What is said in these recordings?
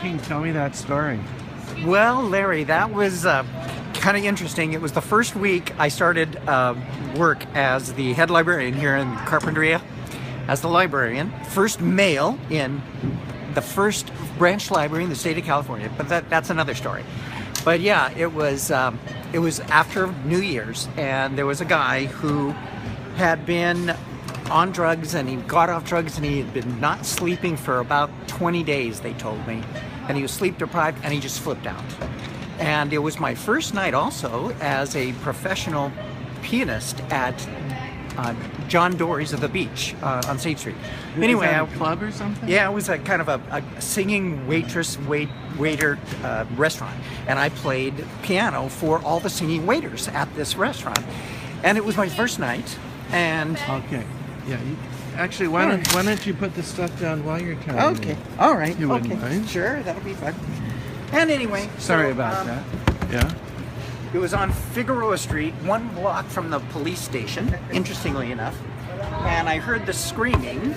King, tell me that story. Well, Larry, that was kind of interesting. It was the first week I started work as the head librarian here in Carpinteria, as the librarian. First male in the first branch library in the state of California, but that's another story. But yeah, it was after New Year's, and there was a guy who had been on drugs, and he got off drugs, and he had been not sleeping for about 20 days, they told me. And he was sleep deprived, and he just flipped out. And it was my first night also as a professional pianist at John Dory's of the Beach on State Street. Anyway, was that a club or something? Yeah, it was a kind of a singing waiter restaurant, and I played piano for all the singing waiters at this restaurant. And it was my first night, and okay, yeah. Actually, why don't you put the stuff down while you're telling me? Okay, all right. You wouldn't mind? Sure, that'll be fun. And anyway, sorry about that. Yeah. It was on Figueroa Street, 1 block from the police station, interestingly enough. And I heard the screaming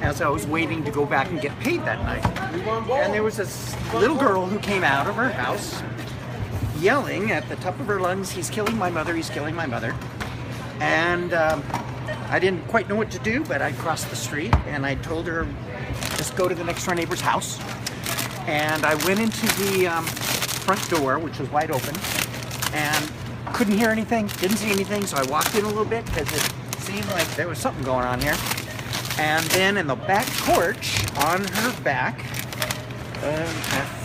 as I was waiting to go back and get paid that night. And there was this little girl who came out of her house yelling at the top of her lungs, "He's killing my mother, he's killing my mother." And I didn't quite know what to do, but I crossed the street and I told her, just go to the next door neighbor's house. And I went into the front door, which was wide open, and couldn't hear anything, didn't see anything, so I walked in a little bit because it seemed like there was something going on here. And then in the back porch, on her back,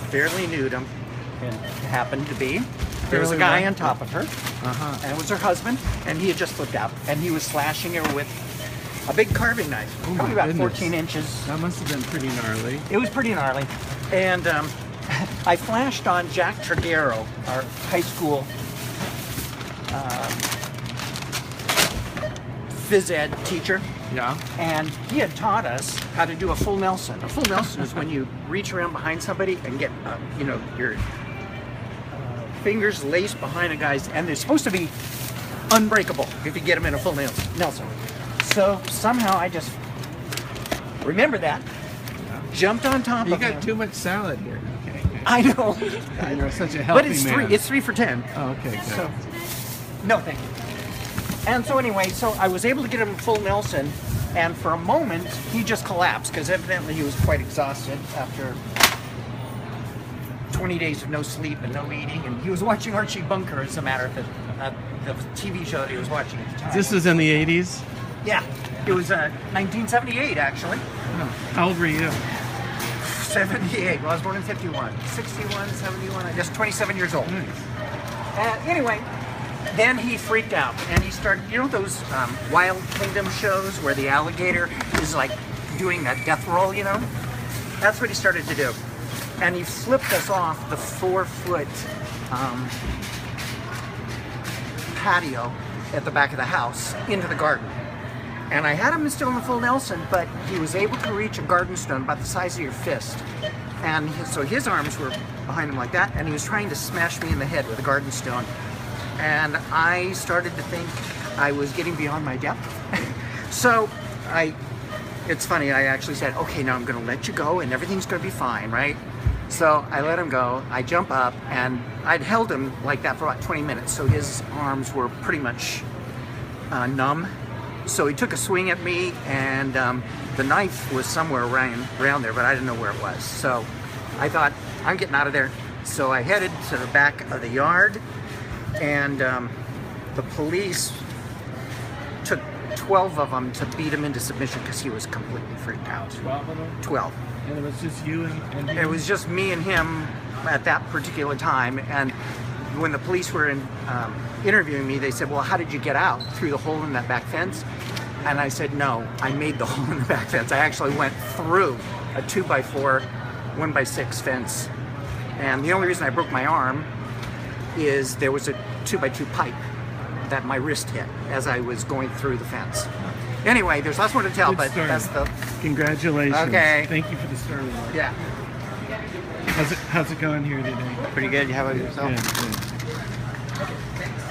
fairly nude, it happened to be, there was a guy on top of her, and it was her husband, and he had just flipped out, and he was slashing her with a big carving knife, probably about 14 inches. That must have been pretty gnarly. It was pretty gnarly. And I flashed on Jack Triguero, our high school phys ed teacher. Yeah. And he had taught us how to do a full Nelson. A full Nelson is when you reach around behind somebody and get, your fingers laced behind a guy's, and they're supposed to be unbreakable if you get them in a full Nelson. So somehow I just remembered that, jumped on top of him. You got too much salad here. Okay. I know. You're such a healthy man. But it's 3 for 10. Oh, okay, good. So, no, thank you. And so anyway, so I was able to get him full Nelson, and for a moment he just collapsed because evidently he was quite exhausted after 20 days of no sleep and no eating, and he was watching Archie Bunker, as a matter of fact, the TV show that he was watching at the time. This was in the 80s? Yeah, it was 1978 actually. Oh, how old were you? 78. Well, I was born in 51. 61, 71, I guess 27 years old. Nice. Anyway, then he freaked out and he started, those Wild Kingdom shows where the alligator is like doing that death roll, That's what he started to do. And he flipped us off the 4-foot patio at the back of the house into the garden. And I had him still in the full Nelson, but he was able to reach a garden stone about the size of your fist. And so his arms were behind him like that, and he was trying to smash me in the head with a garden stone. And I started to think I was getting beyond my depth. So it's funny, I actually said, okay, now I'm gonna let you go and everything's gonna be fine, right? So I let him go, I jump up, and I'd held him like that for about 20 minutes, so his arms were pretty much numb. So he took a swing at me, and the knife was somewhere around there, but I didn't know where it was. So I thought, I'm getting out of there. So I headed to the back of the yard, and the police took 12 of them to beat him into submission because he was completely freaked out. 12 of them? 12. And it was just you and him? It was just me and him at that particular time, and when the police were interviewing me, they said, well, how did you get out? Through the hole in that back fence? And I said, no, I made the hole in the back fence. I actually went through a 2x4, 1x6 fence. And the only reason I broke my arm is there was a 2x2 pipe that my wrist hit as I was going through the fence. Anyway, there's lots more to tell, but that's the... Congratulations. Okay. Thank you for the story. Yeah. How's it going here today? Pretty good. How about yourself? Good, good. Okay, thanks.